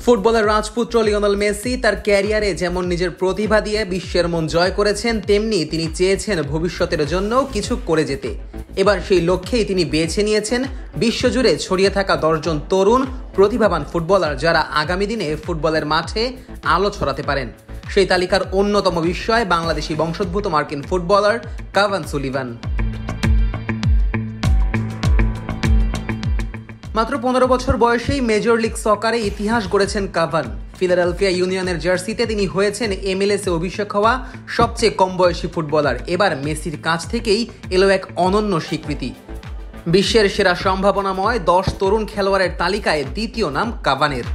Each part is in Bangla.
ফুটবলের রাজপুত্র লিওনেল মেসি তার ক্যারিয়ারে যেমন নিজের প্রতিভা দিয়ে বিশ্বের মন জয় করেছেন, তেমনি তিনি চেয়েছেন ভবিষ্যতের জন্য কিছু করে যেতে। এবার সেই লক্ষ্যেই তিনি বেছে নিয়েছেন বিশ্বজুড়ে ছড়িয়ে থাকা 10 জন তরুণ প্রতিভাবান ফুটবলার, যারা আগামী দিনে ফুটবলের মাঠে আলো ছড়াতে পারেন। সেই তালিকার অন্যতম বিষয় বাংলাদেশি বংশোদ্ভূত মার্কিন ফুটবলার কাভান সুলিভান। মাত্র 15 বছর বয়সেই মেজর লিগ সকারে ইতিহাস গড়েছেন কাভান। ফিলাডেলফিয়া ইউনিয়নের জার্সিতে তিনি হয়েছেন MLS-এ অভিষেক হওয়া সবচেয়ে কম বয়সী ফুটবলার। এবার মেসির কাছ থেকেই এলো এক অনন্য স্বীকৃতি। বিশ্বের সেরা সম্ভাবনাময় 10 তরুণ খেলোয়াড়ের তালিকায় দ্বিতীয় নাম কাভানের।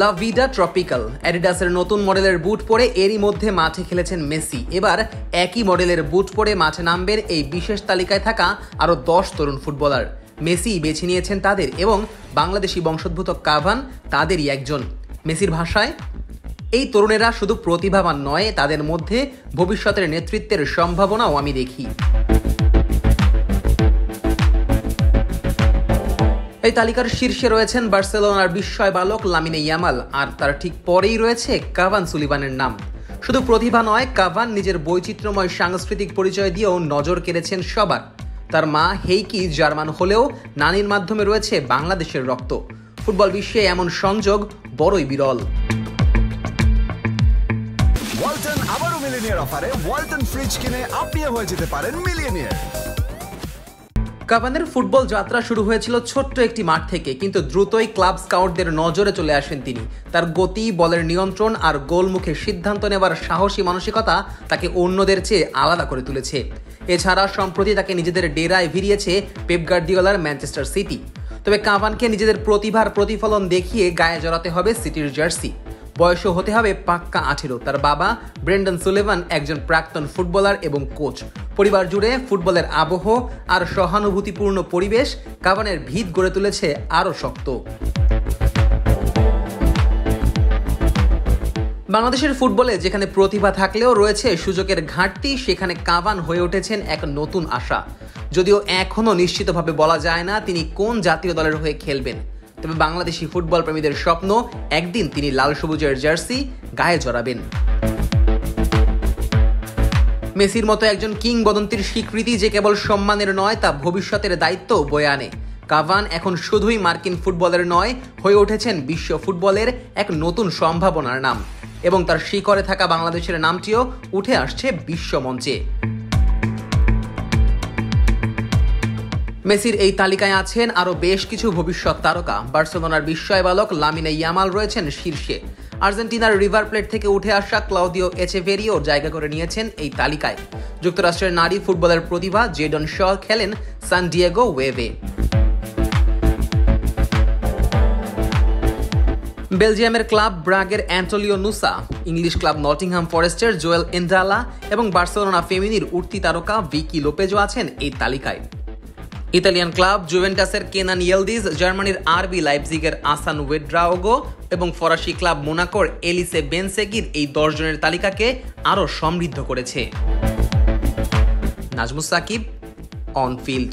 লা ভিডা ট্রপিক্যাল অ্যাডিডাসের নতুন মডেলের বুট পরে এরই মধ্যে মাঠে খেলেছেন মেসি। এবার একই মডেলের বুট পরে মাঠে নামবেন এই বিশেষ তালিকায় থাকা আরও 10 তরুণ ফুটবলার। মেসি বেছে নিয়েছেন তাদের, এবং বাংলাদেশি বংশোদ্ভূত কাভান তাদেরই একজন। মেসির ভাষায়, এই তরুণেরা শুধু প্রতিভাবান নয়, তাদের মধ্যে ভবিষ্যতের নেতৃত্বের সম্ভাবনাও আমি দেখি। এই তালিকার শীর্ষে রয়েছেন বার্সেলোনার বিস্ময় বালক লামিনে ইয়ামাল, আর তার ঠিক পরেই রয়েছে কাভান সুলিভানের নাম। শুধু প্রতিভা নয়, কাভান নিজের বৈচিত্র্যময় সাংস্কৃতিক পরিচয় দিয়েও নজর কেড়েছেন সবার। তার মা হেইকি জার্মান হলেও নানির মাধ্যমে রয়েছে বাংলাদেশের রক্ত। ফুটবল বিশ্বে এমন সংযোগ বড়ই বিরল। ওয়ালটন আবারও মিলিয়নিয়ার অফারে ওয়ালটন ফ্রিজ কিনে আপনিও হয়ে যেতে পারেন মিলিয়নিয়ার। কাভানের ফুটবল যাত্রা শুরু হয়েছিল ছোট্ট একটি মাঠ থেকে, কিন্তু দ্রুতই ক্লাব স্কাউটদের নজরে চলে আসেন তিনি। তার গতি, বলের নিয়ন্ত্রণ আর গোলমুখে সিদ্ধান্ত নেবার সাহসী মানসিকতা তাকে অন্যদের চেয়ে আলাদা করে তুলেছে। এছাড়া সম্প্রতি তাকে নিজেদের ডেরায় ভিড়িয়েছে পেপ গার্দিওলার ম্যানচেস্টার সিটি। তবে কাভানকে নিজেদের প্রতিভার প্রতিফলন দেখিয়ে গায়ে জড়াতে হবে সিটির জার্সি। বয়সও হতে হবে পাক্কা 18। তার বাবা ব্রেন্ডন সুলিভান একজন প্রাক্তন ফুটবলার এবং কোচ। পরিবার জুড়ে ফুটবলের আবহ আর সহানুভূতিপূর্ণ পরিবেশ কাভানের ভিত গড়ে তুলেছে আরও শক্ত। বাংলাদেশের ফুটবলে যেখানে প্রতিভা থাকলেও রয়েছে সুযোগের ঘাটতি, সেখানে কাভান হয়ে উঠেছেন এক নতুন আশা। যদিও এখনও নিশ্চিতভাবে বলা যায় না তিনি কোন জাতীয় দলের হয়ে খেলবেন, তবে বাংলাদেশি ফুটবল প্রেমীদের স্বপ্ন একদিন তিনি লাল সবুজের জার্সি গায়ে জড়াবেন। মেসির মতো একজন কিংবদন্তির স্বীকৃতি যে কেবল সম্মানের নয়, তা ভবিষ্যতের দায়িত্ব বয়ে আনে। কাভান এখন শুধুই মার্কিন ফুটবলের নয়, হয়ে উঠেছেন বিশ্ব ফুটবলের এক নতুন সম্ভাবনার নাম, এবং তার শিকড়ে থাকা বাংলাদেশের নামটিও উঠে আসছে বিশ্ব মঞ্চে। মেসির এই তালিকায় আছেন আরও বেশ কিছু ভবিষ্যৎ তারকা। বার্সেলোনার বিস্ময় বালক লামিনে ইয়ামাল রয়েছেন শীর্ষে। আর্জেন্টিনার রিভার প্লেট থেকে উঠে আসা ক্লাউদিও এচেভেরিও জায়গা করে নিয়েছেন এই তালিকায়। যুক্তরাষ্ট্রের নারী ফুটবলের প্রতিভা জেডন শ খেলেন সান ডিয়েগো ওয়েভে। বেলজিয়ামের ক্লাব ব্রাগের Antonio Nusa, English club Nottingham ফরেস্টের জোয়েল এন্ডালা এবং বার্সেলোনা ফেমিনির উঠতি তারকা ভিকি লোপেজও আছেন এই তালিকায়। ইতালিয়ান ক্লাব জুভেন্টাসের কেনান ইয়েলদিজ, জার্মানির আরবি লাইপজিগের আসান ওয়েড্রাওগো এবং ফরাসি ক্লাব মোনাকোর এলিসে বেনসেগির এই 10 জনের তালিকাকে আরও সমৃদ্ধ করেছে। Najmus Sakib, on field.